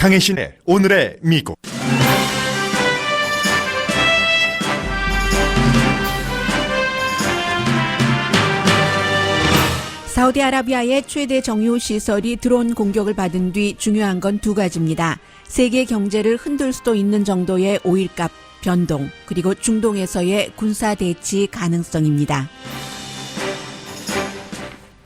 강혜신의 오늘의 미국. 사우디아라비아의 최대 정유시설이 드론 공격을 받은 뒤 중요한 건 두 가지입니다. 세계 경제를 흔들 수도 있는 정도의 오일값 변동, 그리고 중동에서의 군사 대치 가능성입니다.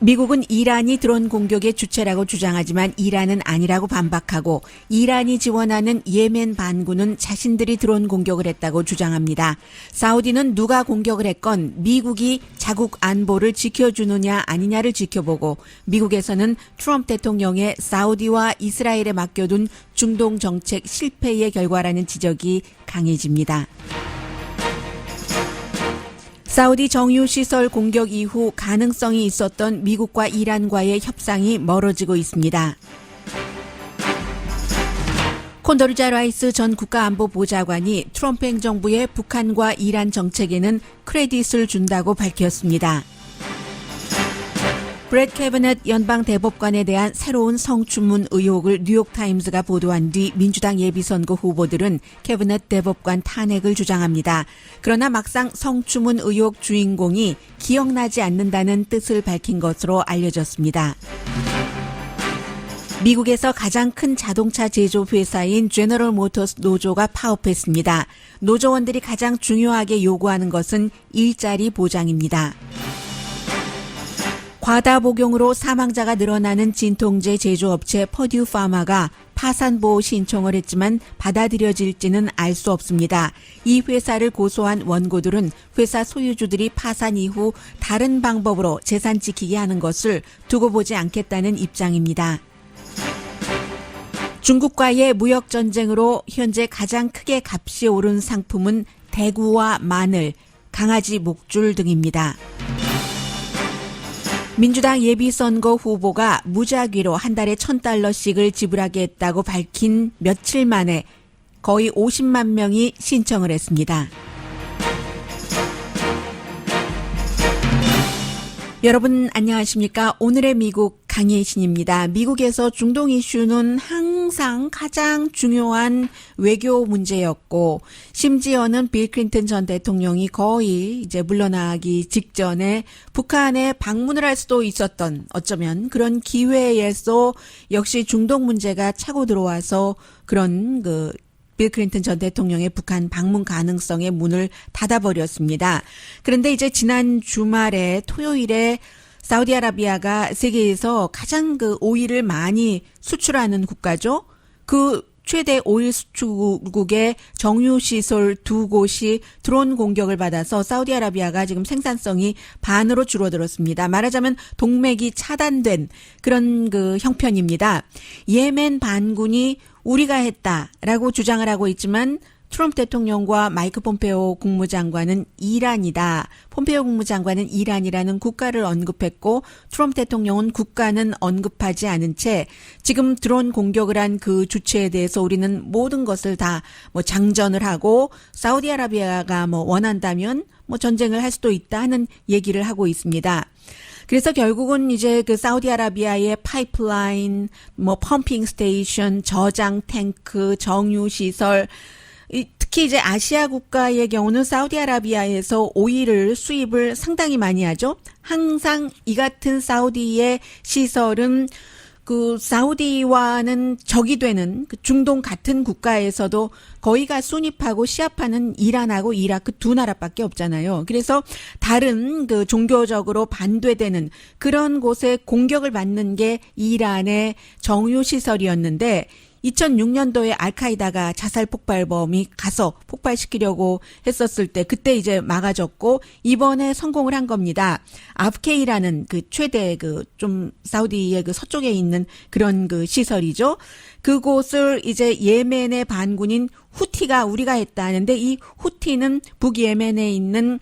미국은 이란이 드론 공격의 주체라고 주장하지만 이란은 아니라고 반박하고, 이란이 지원하는 예멘 반군은 자신들이 드론 공격을 했다고 주장합니다. 사우디는 누가 공격을 했건 미국이 자국 안보를 지켜주느냐 아니냐를 지켜보고, 미국에서는 트럼프 대통령의 사우디와 이스라엘에 맡겨둔 중동 정책 실패의 결과라는 지적이 강해집니다. 사우디 정유시설 공격 이후 가능성이 있었던 미국과 이란과의 협상이 멀어지고 있습니다. 콘돌리자 라이스 전 국가안보보좌관이 트럼프 행정부의 북한과 이란 정책에는 크레딧을 준다고 밝혔습니다. 브렛 캐버넷 연방 대법관에 대한 새로운 성추문 의혹을 뉴욕타임스가 보도한 뒤 민주당 예비선거 후보들은 캐버넷 대법관 탄핵을 주장합니다. 그러나 막상 성추문 의혹 주인공이 기억나지 않는다는 뜻을 밝힌 것으로 알려졌습니다. 미국에서 가장 큰 자동차 제조 회사인 제너럴 모터스 노조가 파업했습니다. 노조원들이 가장 중요하게 요구하는 것은 일자리 보장입니다. 과다 복용으로 사망자가 늘어나는 진통제 제조업체 퍼듀 파마가 파산 보호 신청을 했지만 받아들여질지는 알 수 없습니다. 이 회사를 고소한 원고들은 회사 소유주들이 파산 이후 다른 방법으로 재산 지키게 하는 것을 두고 보지 않겠다는 입장입니다. 중국과의 무역 전쟁으로 현재 가장 크게 값이 오른 상품은 대구와 마늘, 강아지 목줄 등입니다. 민주당 예비선거 후보가 무작위로 한 달에 $1,000씩을 지불하겠다고 밝힌 며칠 만에 거의 50만 명이 신청을 했습니다. 여러분 안녕하십니까? 오늘의 미국 강혜신입니다. 미국에서 중동 이슈는 항상 가장 중요한 외교 문제였고, 심지어는 빌 클린턴 전 대통령이 거의 이제 물러나기 직전에 북한에 방문을 할 수도 있었던, 어쩌면 그런 기회에서 역시 중동 문제가 차고 들어와서 그런 빌 클린턴 전 대통령의 북한 방문 가능성의 문을 닫아버렸습니다. 그런데 이제 지난 주말에 토요일에 사우디아라비아가 세계에서 가장 오일을 많이 수출하는 국가죠. 그 최대 오일 수출국의 정유시설 두 곳이 드론 공격을 받아서 사우디아라비아가 지금 생산성이 반으로 줄어들었습니다. 말하자면 동맥이 차단된 그런 형편입니다. 예멘 반군이 우리가 했다라고 주장을 하고 있지만 트럼프 대통령과 마이크 폼페오 국무장관은 이란이다. 폼페오 국무장관은 이란이라는 국가를 언급했고, 트럼프 대통령은 국가는 언급하지 않은 채 지금 드론 공격을 한 그 주체에 대해서 우리는 모든 것을 다 장전을 하고 사우디아라비아가 원한다면 전쟁을 할 수도 있다 하는 얘기를 하고 있습니다. 그래서 결국은 이제 사우디아라비아의 파이프라인, 펌핑 스테이션, 저장 탱크, 정유 시설, 특히 이제 아시아 국가의 경우는 사우디아라비아에서 오일을 수입을 상당히 많이 하죠. 항상 이 같은 사우디의 시설은 사우디와는 적이 되는 중동 같은 국가에서도 거의가 순입하고 시합하는 이란하고 이라크 두 나라밖에 없잖아요. 그래서 다른 종교적으로 반대되는 그런 곳에 공격을 받는 게 이란의 정유시설이었는데, 2006년도에 알카이다가 자살 폭발범이 가서 폭발시키려고 했었을 때 그때 이제 막아줬고, 이번에 성공을 한 겁니다. 아프케이라는 최대 좀 사우디의 서쪽에 있는 그런 시설이죠. 그곳을 이제 예멘의 반군인 후티가 우리가 했다 하는데, 이 후티는 북예멘에 있는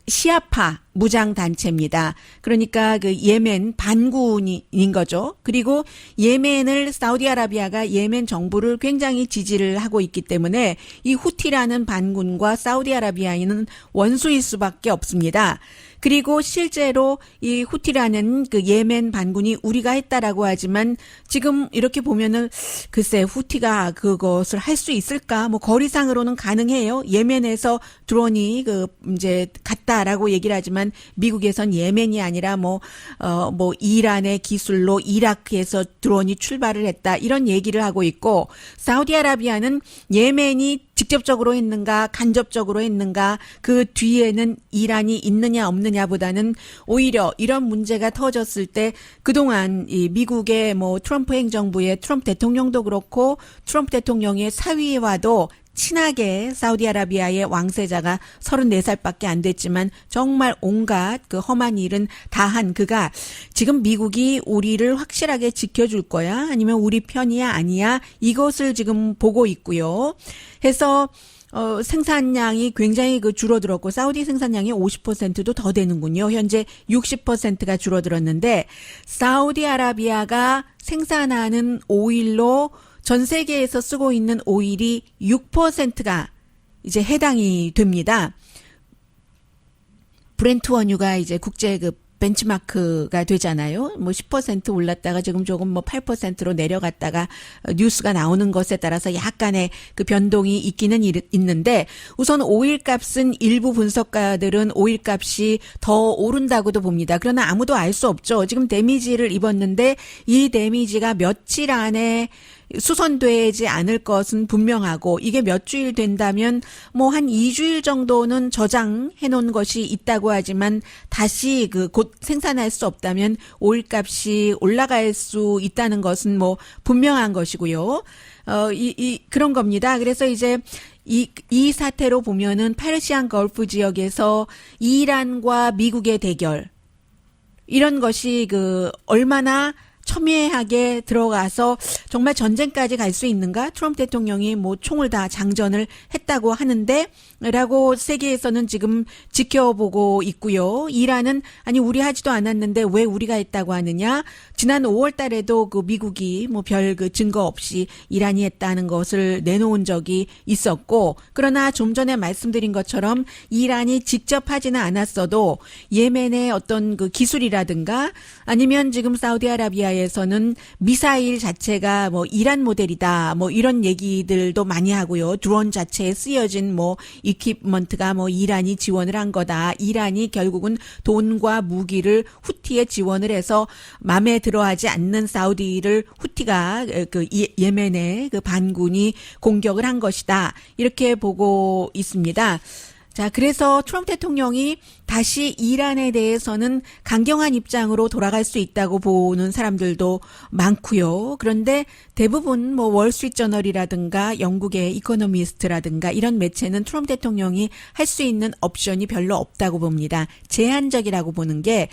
시아파 무장단체입니다. 그러니까 예멘 반군인 거죠. 그리고 예멘을 사우디아라비아가 예멘 정부를 굉장히 지지를 하고 있기 때문에 이 후티라는 반군과 사우디아라비아는 원수일 수밖에 없습니다. 그리고 실제로 이 후티라는 그 예멘 반군이 우리가 했다라고 하지만 지금 이렇게 보면은 글쎄 후티가 그것을 할 수 있을까? 뭐 거리상으로는 가능해요. 예멘에서 드론이 이제 갔다라고 얘기를 하지만 미국에선 예멘이 아니라 뭐 이란의 기술로 이라크에서 드론이 출발을 했다. 이런 얘기를 하고 있고 사우디아라비아는 예멘이 직접적으로 했는가 간접적으로 했는가 그 뒤에는 이란이 있느냐 없느냐보다는 오히려 이런 문제가 터졌을 때 그동안 이 미국의 뭐 트럼프 행정부의 트럼프 대통령도 그렇고 트럼프 대통령의 사위와도 친하게 사우디아라비아의 왕세자가 34살밖에 안 됐지만 정말 온갖 그 험한 일은 다 한 그가 지금 미국이 우리를 확실하게 지켜줄 거야? 아니면 우리 편이야? 아니야? 이것을 지금 보고 있고요. 해서 생산량이 굉장히 줄어들었고 사우디 생산량이 50%도 더 되는군요. 현재 60%가 줄어들었는데 사우디아라비아가 생산하는 오일로 전 세계에서 쓰고 있는 오일이 6%가 이제 해당이 됩니다. 브렌트 원유가 이제 국제 벤치마크가 되잖아요. 뭐 10% 올랐다가 지금 조금 뭐 8%로 내려갔다가 뉴스가 나오는 것에 따라서 약간의 그 변동이 있기는 있는데 우선 오일 값은 일부 분석가들은 오일 값이 더 오른다고도 봅니다. 그러나 아무도 알 수 없죠. 지금 데미지를 입었는데 이 데미지가 며칠 안에 수선되지 않을 것은 분명하고 이게 몇 주일 된다면 뭐 한 2주일 정도는 저장해 놓은 것이 있다고 하지만 다시 곧 생산할 수 없다면 오일값이 올라갈 수 있다는 것은 뭐 분명한 것이고요. 그런 겁니다. 그래서 이제 이 사태로 보면은 페르시안 걸프 지역에서 이란과 미국의 대결 이런 것이 얼마나 첨예하게 들어가서 정말 전쟁까지 갈 수 있는가? 트럼프 대통령이 뭐 총을 다 장전을 했다고 하는데 라고 세계에서는 지금 지켜보고 있고요. 이란은 아니 우리 하지도 않았는데 왜 우리가 했다고 하느냐? 지난 5월 달에도 미국이 뭐 별 증거 없이 이란이 했다는 것을 내놓은 적이 있었고 그러나 좀 전에 말씀드린 것처럼 이란이 직접 하지는 않았어도 예멘의 어떤 기술이라든가 아니면 지금 사우디아라비아에서는 미사일 자체가 뭐 이란 모델이다 뭐 이런 얘기들도 많이 하고요. 드론 자체에 쓰여진 뭐 이퀴프먼트가 뭐 이란이 지원을 한 거다. 이란이 결국은 돈과 무기를 후티에 지원을 해서 마음에 들어하지 않는 사우디를 후티가 예멘의 반군이 공격을 한 것이다. 이렇게 보고 있습니다. 자, 그래서 트럼프 대통령이 다시 이란에 대해서는 강경한 입장으로 돌아갈 수 있다고 보는 사람들도 많고요. 그런데 대부분 뭐 월스트리트저널이라든가 영국의 이코노미스트라든가 이런 매체는 트럼프 대통령이 할 수 있는 옵션이 별로 없다고 봅니다. 제한적이라고 보는 게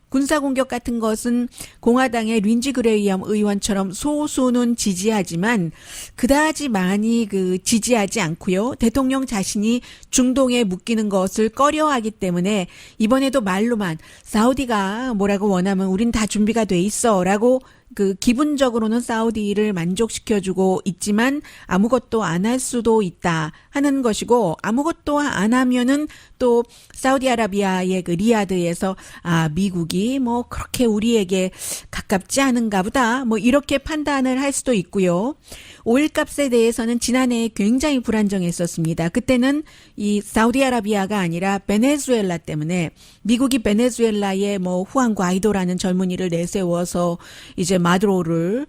군사공격 같은 것은 공화당의 린지 그레이엄 의원처럼 소수는 지지하지만 그다지 많이 지지하지 않고요. 대통령 자신이 중동에 묶이는 것을 꺼려하기 때문에 이번에도 말로만 사우디가 뭐라고 원하면 우린 다 준비가 돼 있어라고 기분적으로는 사우디를 만족시켜주고 있지만 아무것도 안 할 수도 있다 하는 것이고 아무것도 안 하면은 또 사우디아라비아의 리야드에서 미국이 뭐 그렇게 우리에게 가깝지 않은가 보다 뭐 이렇게 판단을 할 수도 있고요. 오일값에 대해서는 지난해에 굉장히 불안정했었습니다. 그때는 이 사우디아라비아가 아니라 베네수엘라 때문에 미국이 베네수엘라에 뭐 후안 과이도라는 젊은이를 내세워서 이제 마두로를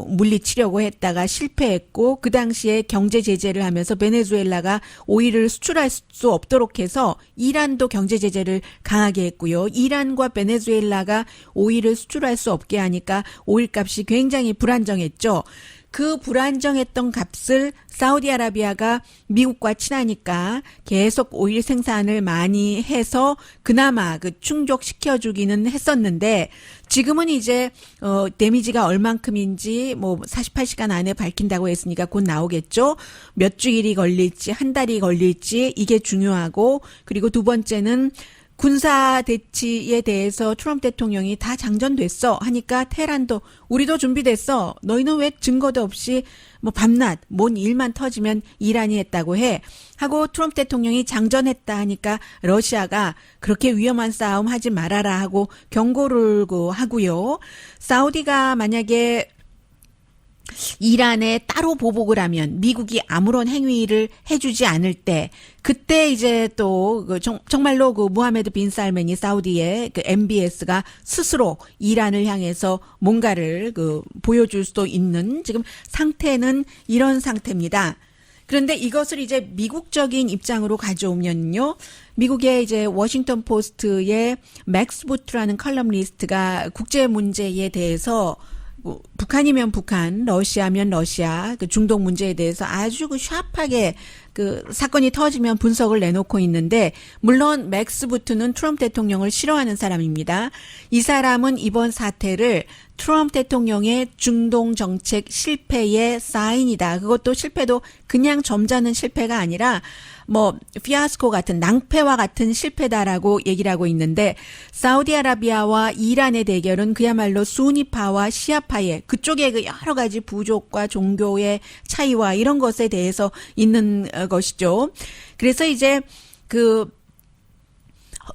물리치려고 했다가 실패했고 그 당시에 경제 제재를 하면서 베네수엘라가 오일을 수출할 수 없도록 해서 이란도 경제 제재를 강하게 했고요. 이란과 베네수엘라가 오일을 수출할 수 없게 하니까 오일값이 굉장히 불안정했죠. 그 불안정했던 값을 사우디아라비아가 미국과 친하니까 계속 오일 생산을 많이 해서 그나마 충족시켜주기는 했었는데 지금은 이제 데미지가 얼만큼인지 뭐 48시간 안에 밝힌다고 했으니까 곧 나오겠죠. 몇 주일이 걸릴지 한 달이 걸릴지 이게 중요하고 그리고 두 번째는 군사 대치에 대해서 트럼프 대통령이 다 장전됐어 하니까 테헤란도 우리도 준비됐어. 너희는 왜 증거도 없이 뭐 밤낮 뭔 일만 터지면 이란이 했다고 해. 하고 트럼프 대통령이 장전했다 하니까 러시아가 그렇게 위험한 싸움 하지 말아라 하고 경고를 하고요. 사우디가 만약에 이란에 따로 보복을 하면 미국이 아무런 행위를 해주지 않을 때 그때 이제 또 정말로 그 무하메드 빈 살만이 사우디의 그 MBS가 스스로 이란을 향해서 뭔가를 보여줄 수도 있는 지금 상태는 이런 상태입니다. 그런데 이것을 이제 미국적인 입장으로 가져오면요. 미국의 이제 워싱턴 포스트의 맥스 부트라는 컬럼니스트가 국제 문제에 대해서 북한이면 북한, 러시아면 러시아, 그 중동 문제에 대해서 아주 샤프하게 사건이 터지면 분석을 내놓고 있는데, 물론 맥스 부트는 트럼프 대통령을 싫어하는 사람입니다. 이 사람은 이번 사태를 트럼프 대통령의 중동 정책 실패의 사인이다. 그것도 실패도 그냥 점잖은 실패가 아니라 피아스코 같은 낭패와 같은 실패다라고 얘기를 하고 있는데, 사우디아라비아와 이란의 대결은 그야말로 수니파와 시아파의 그쪽의 그 여러 가지 부족과 종교의 차이와 이런 것에 대해서 있는 것이죠. 그래서 이제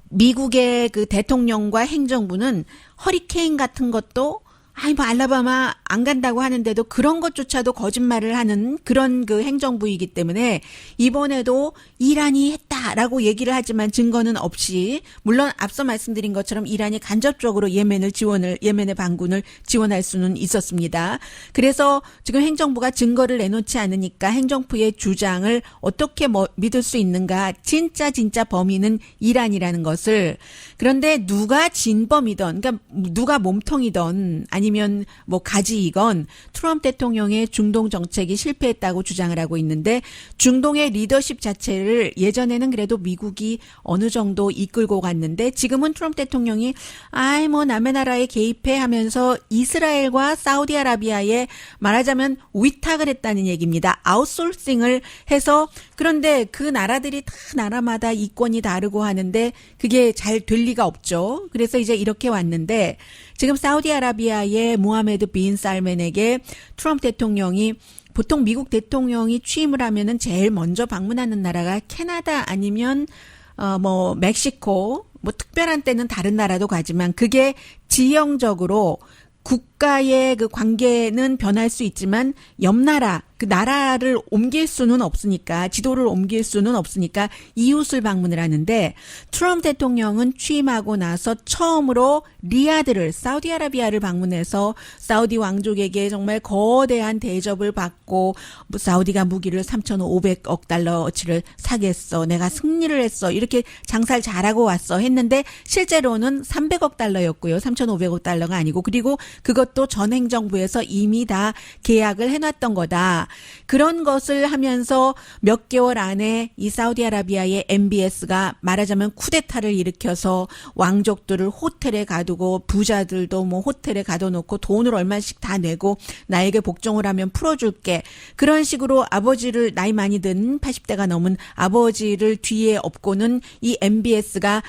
미국의 그 대통령과 행정부는 허리케인 같은 것도 알라바마 안 간다고 하는데도 그런 것조차도 거짓말을 하는 그런 그 행정부이기 때문에 이번에도 이란이 했다라고 얘기를 하지만 증거는 없이, 물론 앞서 말씀드린 것처럼 이란이 간접적으로 예멘의 반군을 지원할 수는 있었습니다. 그래서 지금 행정부가 증거를 내놓지 않으니까 행정부의 주장을 어떻게 믿을 수 있는가. 진짜 범인은 이란이라는 것을. 그런데 누가 진범이던, 그러니까 누가 몸통이던 아니면 가지이건 트럼프 대통령의 중동 정책이 실패했다고 주장을 하고 있는데, 중동의 리더십 자체를 예전에는 그래도 미국이 어느 정도 이끌고 갔는데 지금은 트럼프 대통령이 남의 나라에 개입해 하면서 이스라엘과 사우디아라비아에 말하자면 위탁을 했다는 얘기입니다. 아웃소싱을 해서. 그런데 그 나라들이 다 나라마다 이권이 다르고 하는데 그게 잘 될 리가 없죠. 그래서 이제 이렇게 왔는데, 지금 사우디아라비아의 무하메드 빈 살만에게 트럼프 대통령이, 보통 미국 대통령이 취임을 하면은 제일 먼저 방문하는 나라가 캐나다 아니면 멕시코, 특별한 때는 다른 나라도 가지만 그게 지형적으로 국가의 그 관계는 변할 수 있지만 옆 나라, 그 나라를 옮길 수는 없으니까, 지도를 옮길 수는 없으니까 이웃을 방문을 하는데, 트럼프 대통령은 취임하고 나서 처음으로 리야드를, 사우디아라비아를 방문해서 사우디 왕족에게 정말 거대한 대접을 받고, 사우디가 무기를 3,500억 달러어치를 사겠어, 내가 승리를 했어, 이렇게 장사를 잘하고 왔어 했는데 실제로는 300억 달러였고요. 3,500억 달러가 아니고, 그리고 그것도 전 행정부에서 이미 다 계약을 해놨던 거다. 그런 것을 하면서 몇 개월 안에 이 사우디아라비아의 MBS가 말하자면 쿠데타를 일으켜서 왕족들을 호텔에 가두고, 부자들도 호텔에 가둬놓고 돈을 얼마씩 다 내고 나에게 복종을 하면 풀어줄게. 그런 식으로 아버지를, 나이 많이 든 80대가 넘은 아버지를 뒤에 업고는 이 MBS가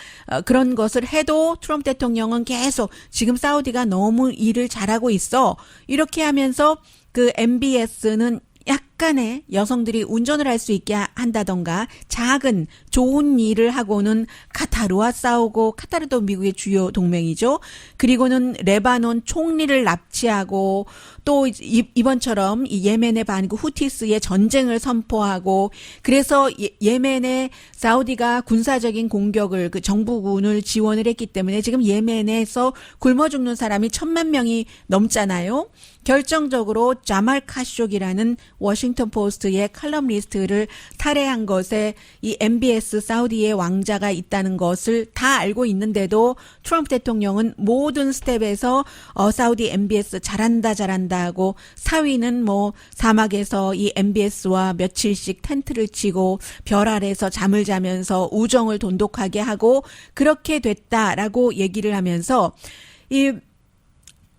그런 것을 해도 트럼프 대통령은 계속 지금 사우디가 너무 일을 잘하고 있어, 이렇게 하면서 그 MBS는 약간의 여성들이 운전을 할 수 있게 한다던가 작은 좋은 일을 하고는 카타르와 싸우고, 카타르도 미국의 주요 동맹이죠. 그리고는 레바논 총리를 납치하고, 또 이번처럼 이 예멘의 반구 후티스의 전쟁을 선포하고, 그래서 예멘에 사우디가 군사적인 공격을, 그 정부군을 지원을 했기 때문에 지금 예멘에서 굶어 죽는 사람이 1,000만 명이 넘잖아요. 결정적으로 자말 카쇼기라는 워싱턴 포스트의 칼럼니스트를 살해한 것에 이 MBS 사우디의 왕자가 있다는 것을 다 알고 있는데도 트럼프 대통령은 모든 스텝에서 사우디 MBS 잘한다 하고, 사위는 사막에서 이 MBS와 며칠씩 텐트를 치고 별 아래서 잠을 자면서 우정을 돈독하게 하고 그렇게 됐다라고 얘기를 하면서,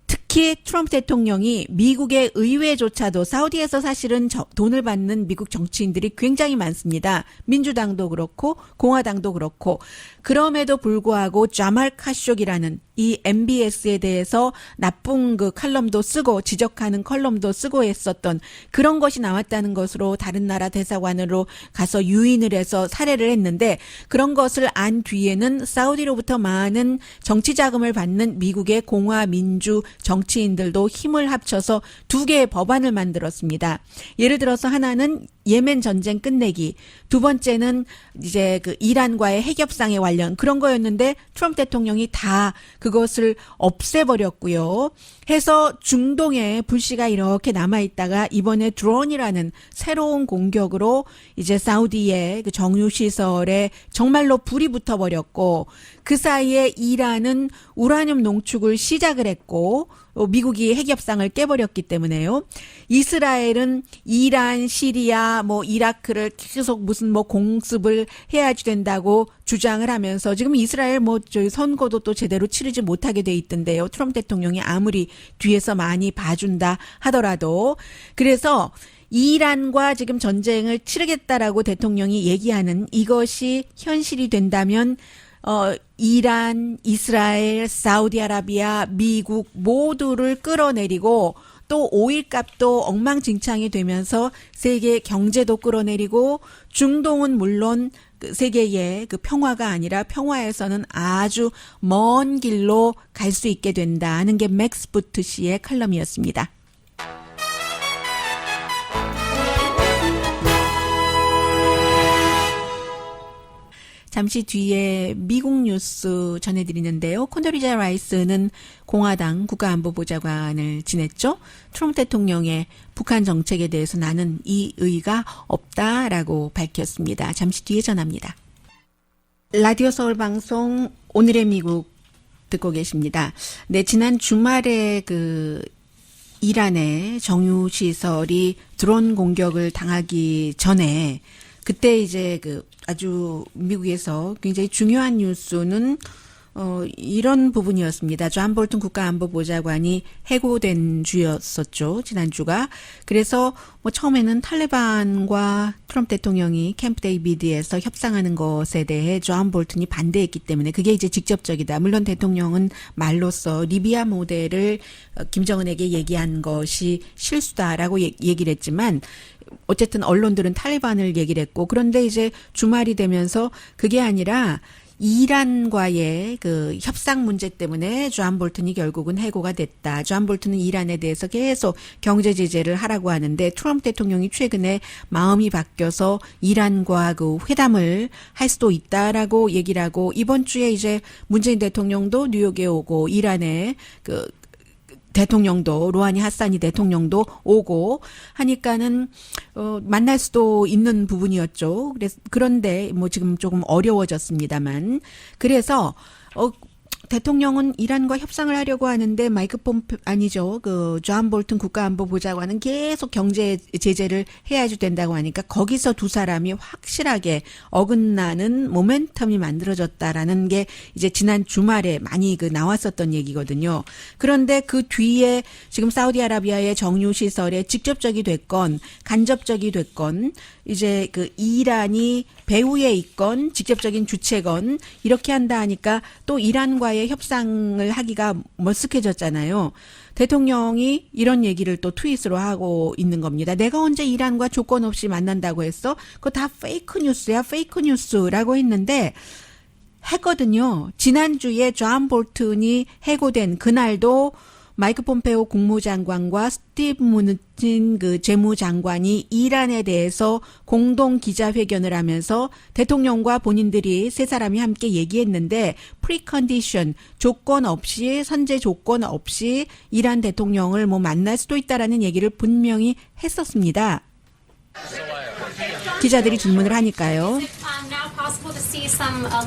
특히 특히 트럼프 대통령이 미국의 의회조차도 사우디에서 사실은 돈을 받는 미국 정치인들이 굉장히 많습니다. 민주당도 그렇고 공화당도 그렇고 그럼에도 불구하고 자말 카쇼기라는 이 MBS에 대해서 나쁜 그 칼럼도 쓰고 지적하는 컬럼도 쓰고 했었던 그런 것이 나왔다는 것으로 다른 나라 대사관으로 가서 유인을 해서 살해를 했는데 그런 것을 안 뒤에는 사우디로부터 많은 정치 자금을 받는 미국의 공화 민주 정치인들도 힘을 합쳐서 두 개의 법안을 만들었습니다. 예를 들어서 하나는 예멘 전쟁 끝내기, 두 번째는 이제 그 이란과의 핵협상에 관련 그런 거였는데 트럼프 대통령이 다 그것을 없애버렸고요. 해서 중동에 불씨가 이렇게 남아있다가 이번에 드론이라는 새로운 공격으로 이제 사우디의 그 정유시설에 정말로 불이 붙어버렸고 그 사이에 이란은 우라늄 농축을 시작을 했고 미국이 핵협상을 깨버렸기 때문에요. 이스라엘은 이란, 시리아, 뭐 이라크를 계속 무슨 뭐 공습을 해야지 된다고 주장을 하면서 지금 이스라엘 뭐 저희 선거도 또 제대로 치르지 못하게 돼 있던데요. 트럼프 대통령이 아무리 뒤에서 많이 봐준다 하더라도 그래서 이란과 지금 전쟁을 치르겠다라고 대통령이 얘기하는 이것이 현실이 된다면 이란, 이스라엘, 사우디아라비아, 미국 모두를 끌어내리고 또 오일값도 엉망진창이 되면서 세계 경제도 끌어내리고 중동은 물론 세계의 그 평화가 아니라 평화에서는 아주 먼 길로 갈 수 있게 된다는 게 맥스 부트 씨의 칼럼이었습니다. 잠시 뒤에 미국 뉴스 전해드리는데요. 콘돌리자 라이스는 공화당 국가안보보좌관을 지냈죠. 트럼프 대통령의 북한 정책에 대해서 나는 이의가 없다라고 밝혔습니다. 잠시 뒤에 전합니다. 라디오 서울 방송 오늘의 미국 듣고 계십니다. 네, 지난 주말에 그 이란의 정유시설이 드론 공격을 당하기 전에 그때 이제 그 아주 미국에서 굉장히 중요한 뉴스는 이런 부분이었습니다. 존 볼튼 국가안보보좌관이 해고된 주였었죠. 지난주가. 그래서 뭐 처음에는 탈레반과 트럼프 대통령이 캠프 데이비드에서 협상하는 것에 대해 존 볼튼이 반대했기 때문에 그게 이제 직접적이다. 물론 대통령은 말로써 리비아 모델을 김정은에게 얘기한 것이 실수다라고 얘기를 했지만 어쨌든 언론들은 탈레반을 얘기를 했고 그런데 이제 주말이 되면서 그게 아니라 이란과의 그 협상 문제 때문에 존 볼튼이 결국은 해고가 됐다. 존 볼튼은 이란에 대해서 계속 경제 제재를 하라고 하는데 트럼프 대통령이 최근에 마음이 바뀌어서 이란과 그 회담을 할 수도 있다라고 얘기를 하고 이번 주에 이제 문재인 대통령도 뉴욕에 오고 이란에 그 대통령도 로하니 하사니 대통령도 오고 하니까는 만날 수도 있는 부분이었죠. 그런데 뭐 지금 조금 어려워졌습니다만 그래서 대통령은 이란과 협상을 하려고 하는데 마이크 폼페 아니죠. 그 존 볼튼 국가안보보좌관은 계속 경제 제재를 해야지 된다고 하니까 거기서 두 사람이 확실하게 어긋나는 모멘텀이 만들어졌다라는 게 이제 지난 주말에 많이 그 나왔었던 얘기거든요. 그런데 그 뒤에 지금 사우디아라비아의 정유 시설에 직접적이 됐건 간접적이 됐건 이제 그 이란이 배후에 있건 직접적인 주체건 이렇게 한다 하니까 또 이란과의 협상을 하기가 머쓱해졌잖아요. 대통령이 이런 얘기를 또 트윗으로 하고 있는 겁니다. 내가 언제 이란과 조건 없이 만난다고 했어? 그거 다 페이크 뉴스야, 페이크 뉴스라고 했는데 했거든요. 지난주에 존 볼튼이 해고된 그날도 마이크 폼페오 국무장관과 스티브 무누친 그 재무장관이 이란에 대해서 공동 기자회견을 하면서 대통령과 본인들이 세 사람이 함께 얘기했는데 프리컨디션 조건 없이 선제 조건 없이 이란 대통령을 뭐 만날 수도 있다라는 얘기를 분명히 했었습니다. 기자들이 질문을 하니까요.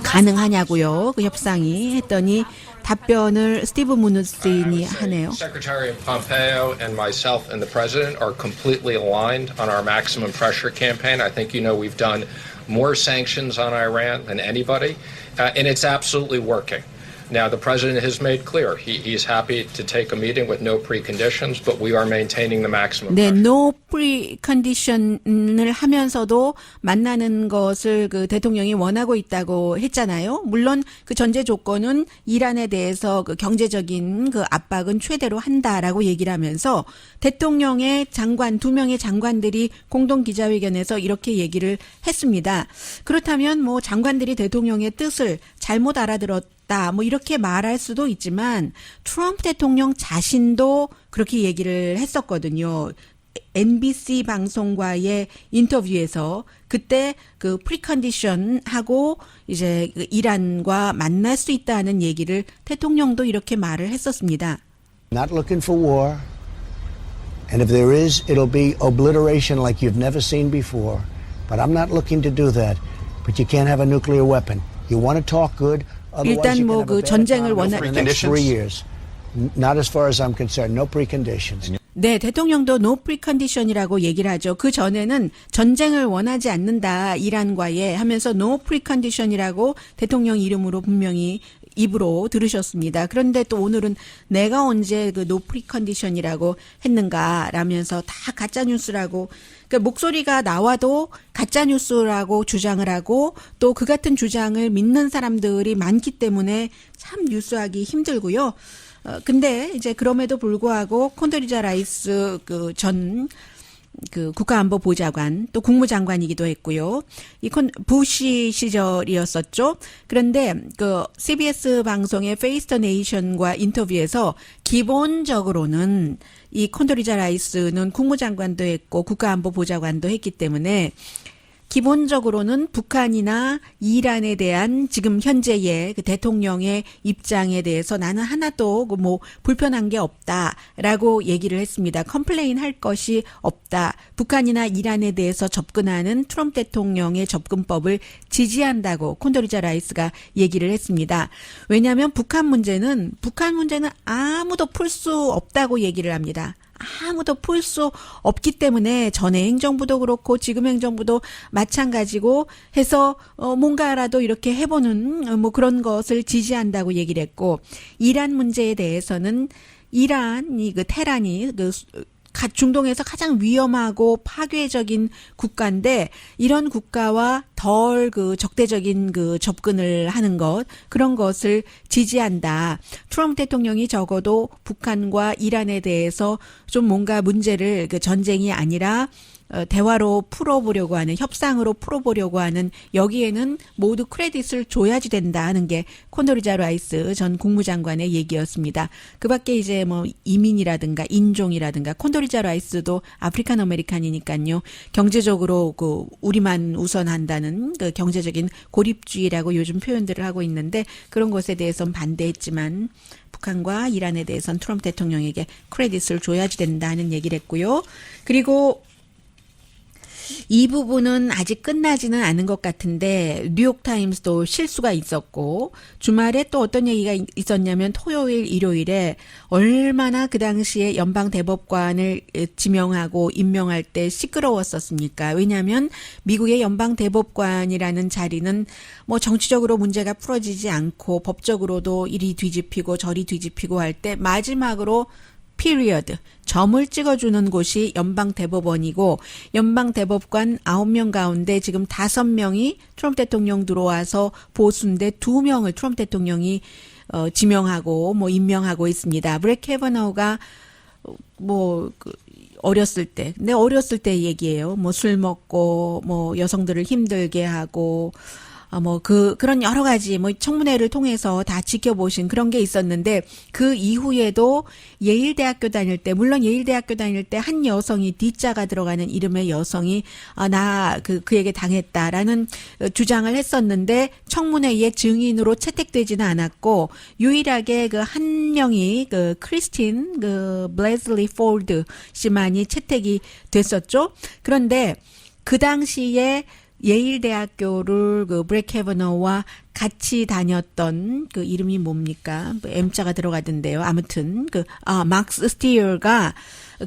가능하냐고요. 그 협상이 했더니 답변을 스티브 무누친이 하네요. Secretary Pompeo and myself and the president are completely aligned on our maximum pressure campaign. I think you know we've done more sanctions on Iran than anybody, and it's absolutely working. Now, the president has made clear he's happy to take a meeting with no preconditions, but we are maintaining the maximum. 네, pressure. no precondition을 하면서도 만나는 것을 그 대통령이 원하고 있다고 했잖아요. 물론 그 전제 조건은 이란에 대해서 그 경제적인 그 압박은 최대로 한다라고 얘기를 하면서 대통령의 장관, 2명의 장관들이 공동 기자회견에서 이렇게 얘기를 했습니다. 그렇다면 뭐 장관들이 대통령의 뜻을 잘못 알아들었다. 뭐 이렇게 말할 수도 있지만 트럼프 대통령 자신도 그렇게 얘기를 했었거든요. NBC 방송과의 인터뷰에서 그때 그 프리컨디션하고 이제 그 이란과 만날 수 있다는 얘기를 대통령도 이렇게 말을 했었습니다. Not looking for war. And if there is, it'll be obliteration like you've never seen before. But I'm not looking to do that. But you can't have a nuclear weapon. You want to talk good. 일단 뭐 그 전쟁을 원하 for the next 3 years. Not as far as I'm concerned. No preconditions. 네, 대통령도 no precondition이라고 얘기를 하죠. 그 전에는 전쟁을 원하지 않는다 이란과의 하면서 no precondition이라고 대통령 이름으로 분명히 입으로 들으셨습니다. 그런데 또 오늘은 내가 언제 그 no precondition이라고 했는가라면서 다 가짜 뉴스라고 그러니까 목소리가 나와도 가짜 뉴스라고 주장을 하고 또 그 같은 주장을 믿는 사람들이 많기 때문에 참 뉴스하기 힘들고요. 근데 이제 그럼에도 불구하고 콘돌리자 라이스 그 전 그 국가안보보좌관 또 국무장관이기도 했고요. 이 부시 시절이었었죠. 그런데 그 CBS 방송의 페이스 더 네이션과 인터뷰에서 기본적으로는 이 콘돌리자 라이스는 국무장관도 했고 국가안보보좌관도 했기 때문에 기본적으로는 북한이나 이란에 대한 지금 현재의 그 대통령의 입장에 대해서 나는 하나도 뭐 불편한 게 없다라고 얘기를 했습니다. 컴플레인 할 것이 없다. 북한이나 이란에 대해서 접근하는 트럼프 대통령의 접근법을 지지한다고 콘돌리자 라이스가 얘기를 했습니다. 왜냐하면 북한 문제는 아무도 풀 수 없다고 얘기를 합니다. 아무도 풀 수 없기 때문에 전의 행정부도 그렇고 지금 행정부도 마찬가지고 해서 뭔가라도 이렇게 해보는 뭐 그런 것을 지지한다고 얘기를 했고 이란 문제에 대해서는 이란이 그 테란이 그 중동에서 가장 위험하고 파괴적인 국가인데 이런 국가와 덜 그 적대적인 그 접근을 하는 것 그런 것을 지지한다. 트럼프 대통령이 적어도 북한과 이란에 대해서 좀 뭔가 문제를 그 전쟁이 아니라 대화로 풀어보려고 하는 협상으로 풀어보려고 하는 여기에는 모두 크레딧을 줘야지 된다 하는 게 콘돌리자 라이스 전 국무장관의 얘기였습니다. 그밖에 이제 뭐 이민이라든가 인종이라든가 콘돌리자 라이스도 아프리칸 아메리칸이니까요. 경제적으로 그 우리만 우선한다는 그 경제적인 고립주의라고 요즘 표현들을 하고 있는데 그런 것에 대해서는 반대했지만 북한과 이란에 대해서는 트럼프 대통령에게 크레딧을 줘야지 된다는 얘기를 했고요. 그리고 이 부분은 아직 끝나지는 않은 것 같은데 뉴욕타임스도 실수가 있었고 주말에 또 어떤 얘기가 있었냐면 토요일 일요일에 얼마나 그 당시에 연방대법관을 지명하고 임명할 때 시끄러웠었습니까? 왜냐하면 미국의 연방대법관이라는 자리는 뭐 정치적으로 문제가 풀어지지 않고 법적으로도 이리 뒤집히고 저리 뒤집히고 할 때 마지막으로 period, 점을 찍어주는 곳이 연방대법원이고 연방대법관 9명 가운데 지금 5명이 트럼프 대통령 들어와서 보수인데 2명을 트럼프 대통령이 지명하고 뭐 임명하고 있습니다. 브렛 캐버너가 뭐 어렸을 때 얘기예요. 뭐 술 먹고 뭐 여성들을 힘들게 하고 그런 여러 가지, 청문회를 통해서 다 지켜보신 그런 게 있었는데, 그 이후에도 예일대학교 다닐 때, 물론 예일대학교 다닐 때 한 여성이 D자가 들어가는 이름의 여성이, 그에게 당했다라는 주장을 했었는데, 청문회의 증인으로 채택되지는 않았고, 유일하게 그 한 명이, 크리스틴, 블레슬리 폴드 씨만이 채택이 됐었죠. 그런데, 그 당시에 예일대학교를 브렛 캐버너와 같이 다녔던 그 이름이 뭡니까? 뭐 M자가 들어가던데요. 아무튼 막스 스티어가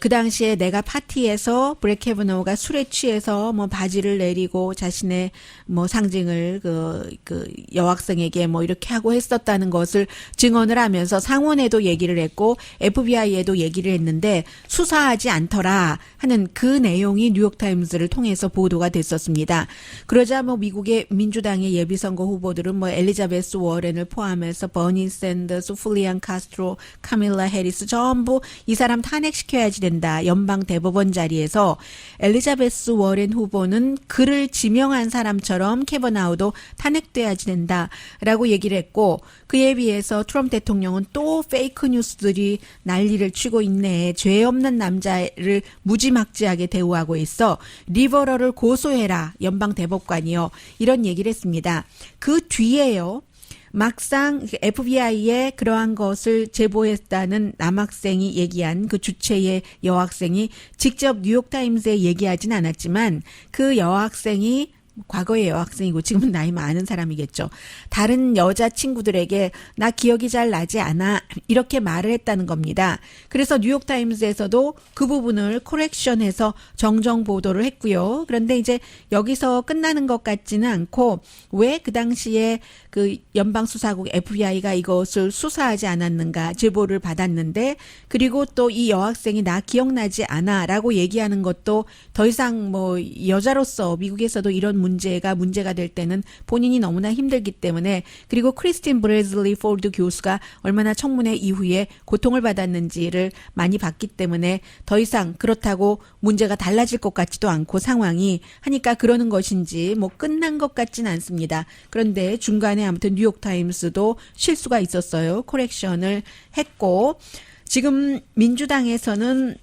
그 당시에 내가 파티에서 브렉 캐버너가 술에 취해서 뭐 바지를 내리고 자신의 뭐 상징을 그 여학생에게 뭐 이렇게 하고 했었다는 것을 증언을 하면서 상원에도 얘기를 했고 FBI에도 얘기를 했는데 수사하지 않더라 하는 그 내용이 뉴욕타임스를 통해서 보도가 됐었습니다. 그러자 뭐 미국의 민주당의 예비선거 후보들은 뭐 엘리자베스 워렌을 포함해서 버니 샌더스, 풀리안 카스트로, 카밀라 해리스 전부 이 사람 탄핵시켜야지 된다. 연방 대법원 자리에서 엘리자베스 워렌 후보는 그를 지명한 사람처럼 캐버나우도 탄핵돼야지 된다라고 얘기를 했고 그에 비해서 트럼프 대통령은 또 페이크 뉴스들이 난리를 치고 있네. 죄 없는 남자를 무지막지하게 대우하고 있어. 리버럴을 고소해라. 연방 대법관이요. 이런 얘기를 했습니다. 그 뒤에요. 막상 FBI에 그러한 것을 제보했다는 남학생이 얘기한 그 주체의 여학생이 직접 뉴욕타임스에 얘기하진 않았지만 그 여학생이 과거의 여학생이고 지금은 나이 많은 사람이겠죠. 다른 여자친구들에게 나 기억이 잘 나지 않아 이렇게 말을 했다는 겁니다. 그래서 뉴욕타임스에서도 그 부분을 코렉션해서 정정 보도를 했고요. 그런데 이제 여기서 끝나는 것 같지는 않고 왜 그 당시에 그 연방수사국 FBI가 이것을 수사하지 않았는가 제보를 받았는데 그리고 또 이 여학생이 나 기억나지 않아 라고 얘기하는 것도 더 이상 뭐 여자로서 미국에서도 이런 문제가 될 때는 본인이 너무나 힘들기 때문에 그리고 크리스틴 브레즐리 포드 교수가 얼마나 청문회 이후에 고통을 받았는지를 많이 봤기 때문에 더 이상 그렇다고 문제가 달라질 것 같지도 않고 상황이 하니까 그러는 것인지 뭐 끝난 것 같진 않습니다. 그런데 중간에 아무튼 뉴욕타임스도 실수가 있었어요. 코렉션을 했고 지금 민주당에서는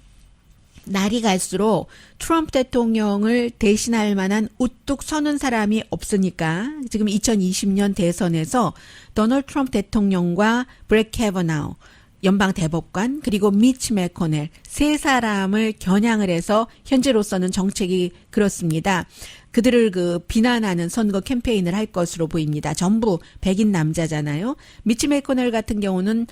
날이 갈수록 트럼프 대통령을 대신할 만한 우뚝 서는 사람이 없으니까 지금 2020년 대선에서 도널드 트럼프 대통령과 브렉 캐버나우 연방 대법관 그리고 미치 매코넬 세 사람을 겨냥을 해서 현재로서는 정책이 그렇습니다. 그들을 비난하는 선거 캠페인을 할 것으로 보입니다. 전부 백인 남자잖아요. 미치 매코넬 같은 경우는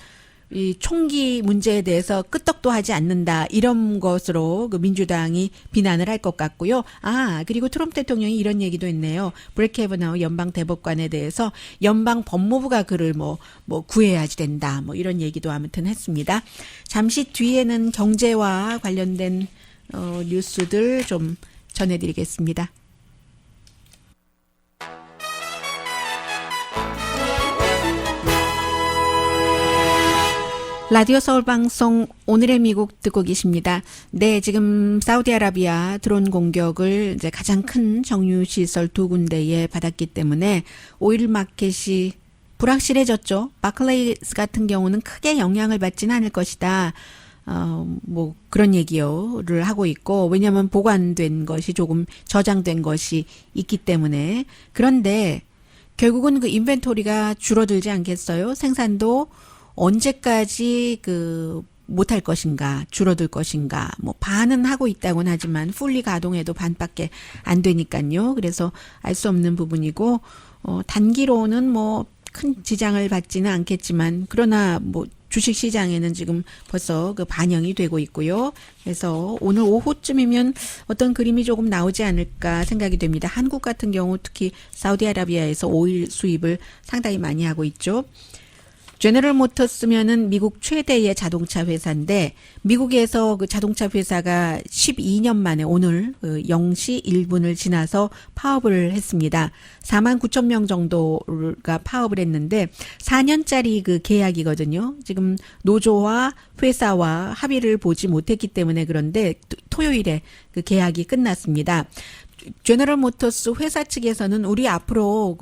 이 총기 문제에 대해서 끄떡도 하지 않는다 이런 것으로 민주당이 비난을 할 것 같고요. 그리고 트럼프 대통령이 이런 얘기도 했네요. 브렉 캐버나우 연방 대법관에 대해서 연방 법무부가 그를 뭐 구해야지 된다. 뭐 이런 얘기도 아무튼 했습니다. 잠시 뒤에는 경제와 관련된 뉴스들 좀 전해드리겠습니다. 라디오 서울 방송 오늘의 미국 듣고 계십니다. 네, 지금 사우디아라비아 드론 공격을 이제 가장 큰 정유 시설 두 군데에 받았기 때문에 오일 마켓이 불확실해졌죠. 바클레이스 같은 경우는 크게 영향을 받지는 않을 것이다. 뭐 그런 얘기를 하고 있고 왜냐하면 보관된 것이 조금 저장된 것이 있기 때문에 그런데 결국은 그 인벤토리가 줄어들지 않겠어요? 생산도 언제까지 못할 것인가, 줄어들 것인가, 뭐 반은 하고 있다고는 하지만 풀리 가동해도 반밖에 안 되니까요. 그래서 알 수 없는 부분이고 단기로는 뭐 큰 지장을 받지는 않겠지만 그러나 뭐 주식 시장에는 지금 벌써 반영이 되고 있고요. 그래서 오늘 오후쯤이면 어떤 그림이 조금 나오지 않을까 생각이 됩니다. 한국 같은 경우 특히 사우디아라비아에서 오일 수입을 상당히 많이 하고 있죠. 제너럴 모터스면은 미국 최대의 자동차 회사인데 미국에서 그 자동차 회사가 12년 만에 오늘 0시 1분을 지나서 파업을 했습니다. 4만 9천 명 정도가 파업을 했는데 4년짜리 그 계약이거든요. 지금 노조와 회사와 합의를 보지 못했기 때문에 그런데 토요일에 그 계약이 끝났습니다. 제너럴 모터스 회사 측에서는 우리 앞으로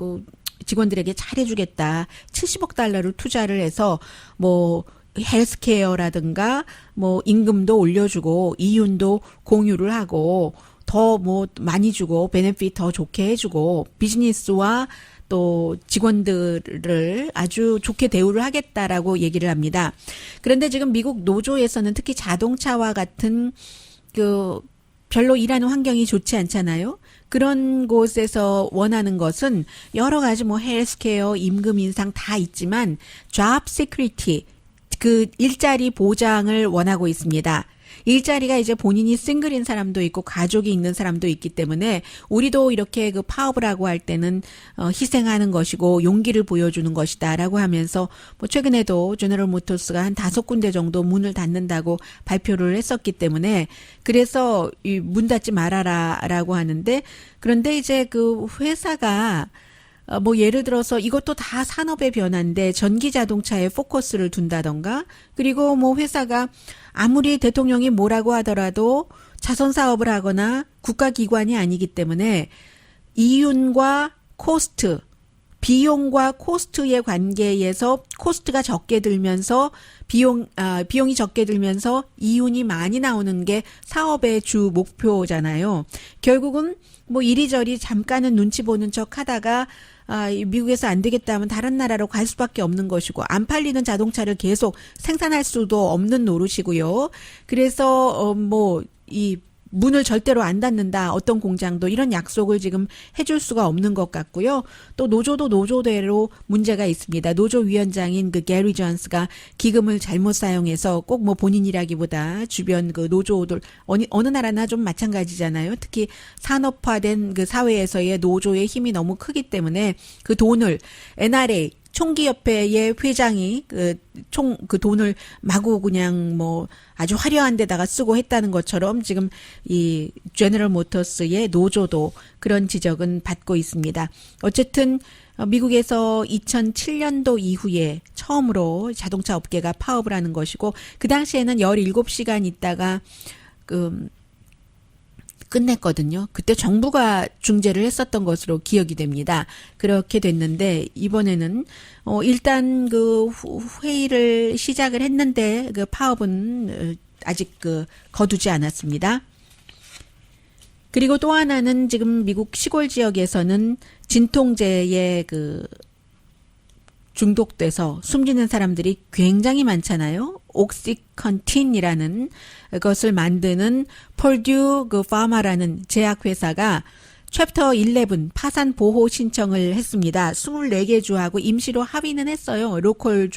직원들에게 잘해주겠다. 70억 달러를 투자를 해서 뭐 헬스케어라든가 뭐 임금도 올려주고 이윤도 공유를 하고 더 뭐 많이 주고 베네핏 더 좋게 해주고 비즈니스와 또 직원들을 아주 좋게 대우를 하겠다라고 얘기를 합니다. 그런데 지금 미국 노조에서는 특히 자동차와 같은 별로 일하는 환경이 좋지 않잖아요. 그런 곳에서 원하는 것은 여러 가지 뭐 헬스케어, 임금 인상 다 있지만 job security, 그 일자리 보장을 원하고 있습니다. 일자리가 이제 본인이 싱글인 사람도 있고 가족이 있는 사람도 있기 때문에 우리도 이렇게 그 파업을 하고 할 때는 희생하는 것이고 용기를 보여주는 것이다라고 하면서 뭐 최근에도 제너럴 모터스가 한 5군데 정도 문을 닫는다고 발표를 했었기 때문에 그래서 이 문 닫지 말아라라고 하는데 그런데 이제 그 회사가 뭐 예를 들어서 이것도 다 산업의 변화인데 전기 자동차에 포커스를 둔다던가 그리고 뭐 회사가 아무리 대통령이 뭐라고 하더라도 자선 사업을 하거나 국가기관이 아니기 때문에 이윤과 코스트, 비용과 코스트의 관계에서 코스트가 적게 들면서 비용이 적게 들면서 이윤이 많이 나오는 게 사업의 주 목표잖아요. 결국은 뭐 이리저리 잠깐은 눈치 보는 척 하다가 미국에서 안 되겠다 하면 다른 나라로 갈 수밖에 없는 것이고 안 팔리는 자동차를 계속 생산할 수도 없는 노릇이고요. 그래서 이 문을 절대로 안 닫는다. 어떤 공장도 이런 약속을 지금 해줄 수가 없는 것 같고요. 또 노조도 노조대로 문제가 있습니다. 노조 위원장인 그 게리 존스가 기금을 잘못 사용해서 꼭 뭐 본인이라기보다 주변 그 노조들 어느 나라나 좀 마찬가지잖아요. 특히 산업화된 그 사회에서의 노조의 힘이 너무 크기 때문에 그 돈을 NRA 총기협회의 회장이 그 돈을 마구 그냥 뭐 아주 화려한 데다가 쓰고 했다는 것처럼 지금 이 제너럴 모터스의 노조도 그런 지적은 받고 있습니다. 어쨌든 미국에서 2007년도 이후에 처음으로 자동차 업계가 파업을 하는 것이고 그 당시에는 17시간 있다가 끝냈거든요. 그때 정부가 중재를 했었던 것으로 기억이 됩니다. 그렇게 됐는데 이번에는 일단 그 회의를 시작을 했는데 그 파업은 아직 거두지 않았습니다. 그리고 또 하나는 지금 미국 시골 지역에서는 진통제에 중독돼서 숨지는 사람들이 굉장히 많잖아요. 옥시컨틴이라는 것을 만드는 펄듀 파마라는 제약회사가 챕터 11 파산 보호 신청을 했습니다. 24개 주하고 임시로 합의는 했어요. 로컬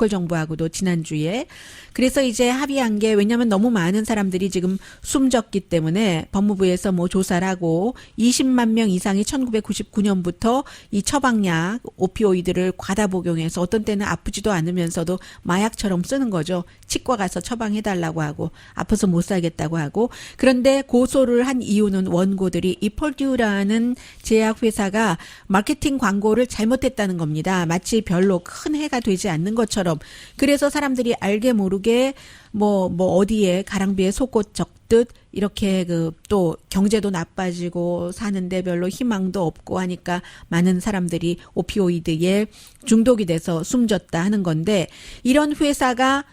정부하고도 지난주에. 그래서 이제 합의한 게 왜냐하면 너무 많은 사람들이 지금 숨졌기 때문에 법무부에서 뭐 조사를 하고 20만 명 이상이 1999년부터 이 처방약 오피오이드를 과다 복용해서 어떤 때는 아프지도 않으면서도 마약처럼 쓰는 거죠. 치과 가서 처방해달라고 하고 아파서 못 살겠다고 하고 그런데 고소를 한 이유는 원고들이 이 펄듀라는 제약회사가 마케팅 광고를 잘못했다는 겁니다. 마치 별로 큰 해가 되지 않는 것처럼. 그래서 사람들이 알게 모르게 뭐 어디에 가랑비에 속옷 적듯 이렇게 또 경제도 나빠지고 사는데 별로 희망도 없고 하니까 많은 사람들이 오피오이드에 중독이 돼서 숨졌다 하는 건데 이런 회사가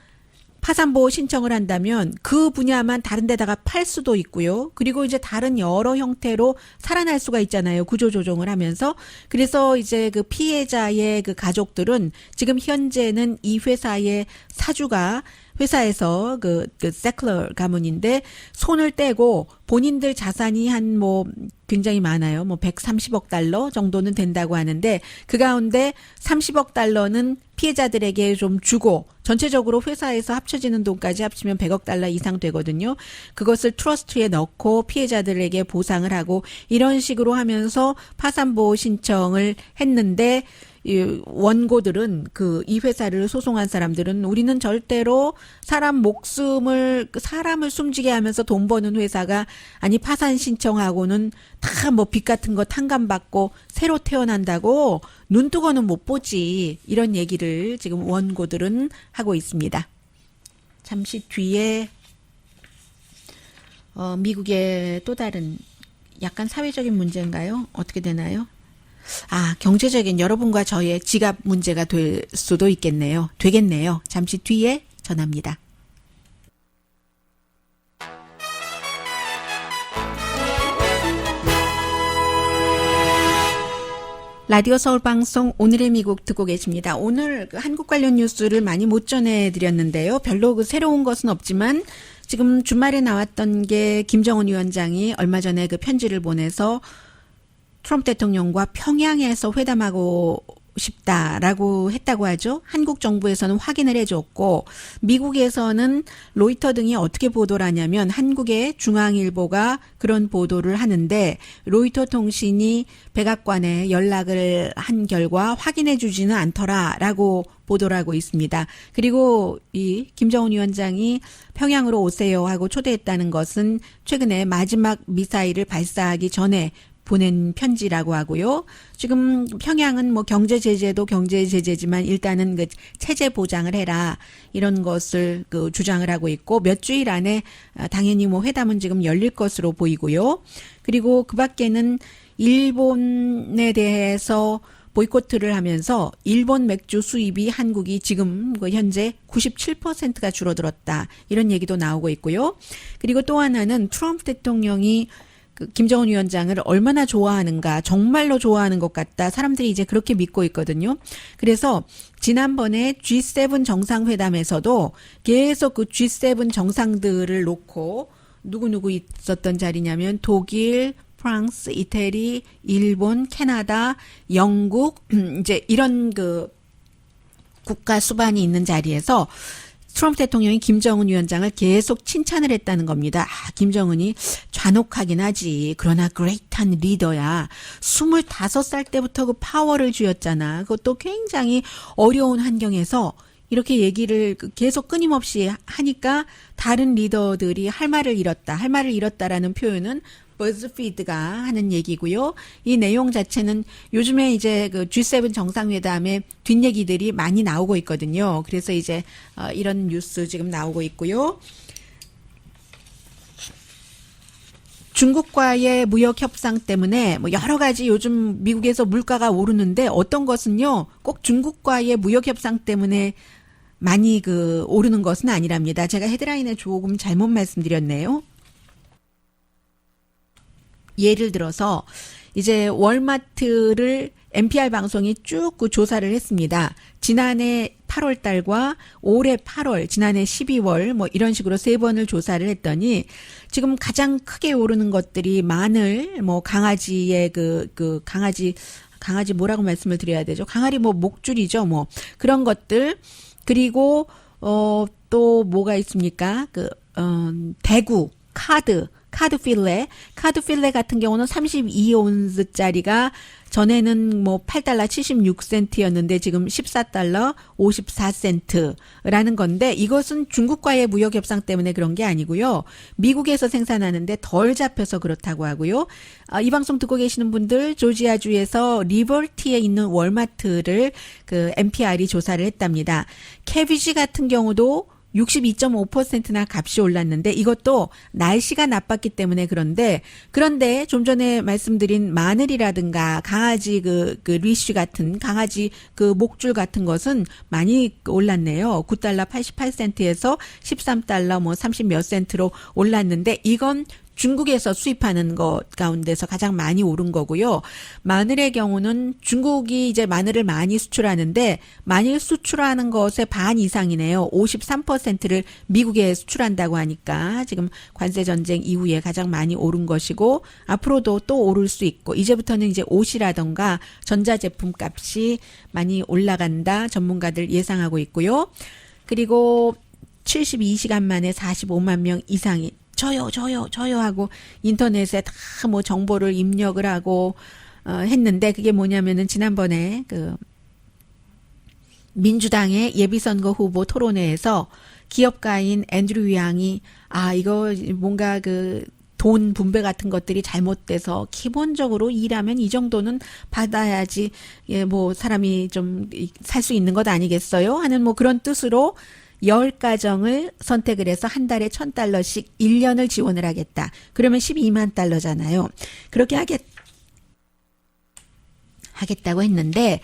파산보호 신청을 한다면 그 분야만 다른 데다가 팔 수도 있고요. 그리고 이제 다른 여러 형태로 살아날 수가 있잖아요. 구조조정을 하면서. 그래서 이제 그 피해자의 그 가족들은 지금 현재는 이 회사의 사주가 회사에서 세클러 가문인데 손을 떼고 본인들 자산이 한 굉장히 많아요. 130억 달러 정도는 된다고 하는데 그 가운데 30억 달러는 피해자들에게 좀 주고 전체적으로 회사에서 합쳐지는 돈까지 합치면 100억 달러 이상 되거든요. 그것을 트러스트에 넣고 피해자들에게 보상을 하고 이런 식으로 하면서 파산보호 신청을 했는데 이 원고들은 이 회사를 소송한 사람들은 우리는 절대로 사람을 숨지게 하면서 돈 버는 회사가 아니 파산 신청하고는 다 빚 같은 거 탕감받고 새로 태어난다고 눈뜨고는 못 보지 이런 얘기를 지금 원고들은 하고 있습니다. 잠시 뒤에 미국의 또 다른 약간 사회적인 문제인가요? 어떻게 되나요? 경제적인 여러분과 저의 지갑 문제가 될 수도 있겠네요. 되겠네요. 잠시 뒤에 전합니다. 라디오 서울 방송 오늘의 미국 듣고 계십니다. 오늘 한국 관련 뉴스를 많이 못 전해드렸는데요. 별로 새로운 것은 없지만 지금 주말에 나왔던 게 김정은 위원장이 얼마 전에 그 편지를 보내서 트럼프 대통령과 평양에서 회담하고 싶다라고 했다고 하죠. 한국 정부에서는 확인을 해줬고 미국에서는 로이터 등이 어떻게 보도를 하냐면 한국의 중앙일보가 그런 보도를 하는데 로이터 통신이 백악관에 연락을 한 결과 확인해 주지는 않더라라고 보도를 하고 있습니다. 그리고 이 김정은 위원장이 평양으로 오세요 하고 초대했다는 것은 최근에 마지막 미사일을 발사하기 전에 보낸 편지라고 하고요. 지금 평양은 뭐 경제 제재도 경제 제재지만 일단은 그 체제 보장을 해라 이런 것을 그 주장을 하고 있고 몇 주일 안에 당연히 뭐 회담은 지금 열릴 것으로 보이고요. 그리고 그 밖에는 일본에 대해서 보이콧을 하면서 일본 맥주 수입이 한국이 지금 현재 97%가 줄어들었다 이런 얘기도 나오고 있고요. 그리고 또 하나는 트럼프 대통령이 김정은 위원장을 얼마나 좋아하는가 정말로 좋아하는 것 같다. 사람들이 이제 그렇게 믿고 있거든요. 그래서 지난번에 G7 정상회담에서도 계속 그 G7 정상들을 놓고 누구누구 있었던 자리냐면 독일, 프랑스, 이태리, 일본, 캐나다, 영국 이제 이런 그 국가 수반이 있는 자리에서 트럼프 대통령이 김정은 위원장을 계속 칭찬을 했다는 겁니다. 김정은이 잔혹하긴 하지. 그러나 그레이트한 리더야. 25살 때부터 그 파워를 쥐었잖아. 그것도 굉장히 어려운 환경에서 이렇게 얘기를 계속 끊임없이 하니까 다른 리더들이 할 말을 잃었다라는 표현은 버즈피드가 하는 얘기고요. 이 내용 자체는 요즘에 이제 그 G7 정상회담에 뒷얘기들이 많이 나오고 있거든요. 그래서 이제 이런 뉴스 지금 나오고 있고요. 중국과의 무역 협상 때문에 뭐 여러 가지 요즘 미국에서 물가가 오르는데 어떤 것은요. 꼭 중국과의 무역 협상 때문에 많이 그 오르는 것은 아니랍니다. 제가 헤드라인에 조금 잘못 말씀드렸네요. 예를 들어서 이제 월마트를 NPR 방송이 쭉 그 조사를 했습니다. 지난해 8월 달과 올해 8월, 지난해 12월 뭐 이런 식으로 3번을 조사를 했더니 지금 가장 크게 오르는 것들이 마늘, 뭐 강아지의 강아지 뭐라고 말씀을 드려야 되죠? 강아리 뭐 목줄이죠. 뭐 그런 것들. 그리고 또 뭐가 있습니까? 대구, 카드 필레 같은 경우는 32온스짜리가 전에는 뭐 8달러 76센트였는데 지금 14달러 54센트라는 건데 이것은 중국과의 무역 협상 때문에 그런 게 아니고요. 미국에서 생산하는데 덜 잡혀서 그렇다고 하고요. 이 방송 듣고 계시는 분들 조지아주에서 리버티에 있는 월마트를 그 NPR이 조사를 했답니다. 캐비지 같은 경우도 62.5%나 값이 올랐는데 이것도 날씨가 나빴기 때문에 그런데 좀 전에 말씀드린 마늘이라든가 강아지 그 리쉬 같은 강아지 그 목줄 같은 것은 많이 올랐네요. 9달러 88센트에서 13달러 뭐 30 몇 센트로 올랐는데 이건 중국에서 수입하는 것 가운데서 가장 많이 오른 거고요. 마늘의 경우는 중국이 이제 마늘을 많이 수출하는데 마늘 수출하는 것의 반 이상이네요. 53%를 미국에 수출한다고 하니까 지금 관세 전쟁 이후에 가장 많이 오른 것이고 앞으로도 또 오를 수 있고 이제부터는 이제 옷이라던가 전자제품 값이 많이 올라간다. 전문가들 예상하고 있고요. 그리고 72시간 만에 45만 명 이상이 저요 하고 인터넷에 다 뭐 정보를 입력을 하고 했는데 그게 뭐냐면은 지난번에 그 민주당의 예비선거 후보 토론회에서 기업가인 앤드류 양이 이거 뭔가 그 돈 분배 같은 것들이 잘못돼서 기본적으로 일하면 이 정도는 받아야지 뭐 사람이 좀 살 수 있는 것 아니겠어요? 하는 뭐 그런 뜻으로 10가정을 선택을 해서 한 달에 $1,000씩 1년을 지원을 하겠다. 그러면 12만 달러잖아요. 그렇게 하겠다고 했는데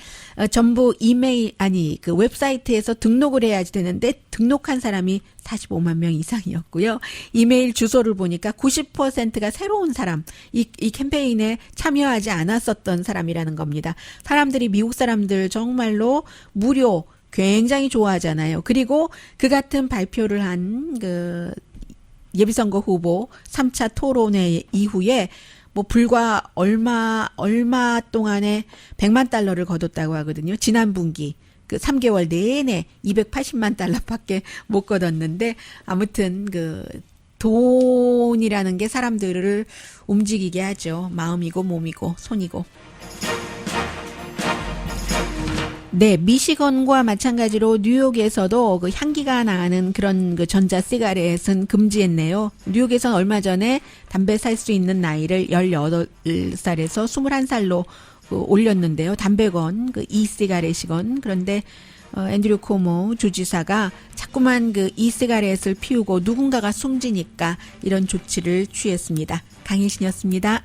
전부 이메일 그 웹사이트에서 등록을 해야지 되는데 등록한 사람이 45만 명 이상이었고요. 이메일 주소를 보니까 90%가 새로운 사람, 이 캠페인에 참여하지 않았었던 사람이라는 겁니다. 사람들이 미국 사람들 정말로 무료 굉장히 좋아하잖아요. 그리고 그 같은 발표를 한 예비선거 후보 3차 토론회 이후에 뭐 불과 얼마 동안에 100만 달러를 거뒀다고 하거든요. 지난 분기 그 3개월 내내 280만 달러밖에 못 거뒀는데 아무튼 그 돈이라는 게 사람들을 움직이게 하죠. 마음이고 몸이고 손이고. 네, 미시건과 마찬가지로 뉴욕에서도 그 향기가 나는 그런 그 전자 시가렛은 금지했네요. 뉴욕에선 얼마 전에 담배 살 수 있는 나이를 18살에서 21살로 올렸는데요. 담배건, 그 이시가렛이건. 그런데 앤드류 코모 주지사가 자꾸만 그 이시가렛을 피우고 누군가가 숨지니까 이런 조치를 취했습니다. 강혜신이었습니다.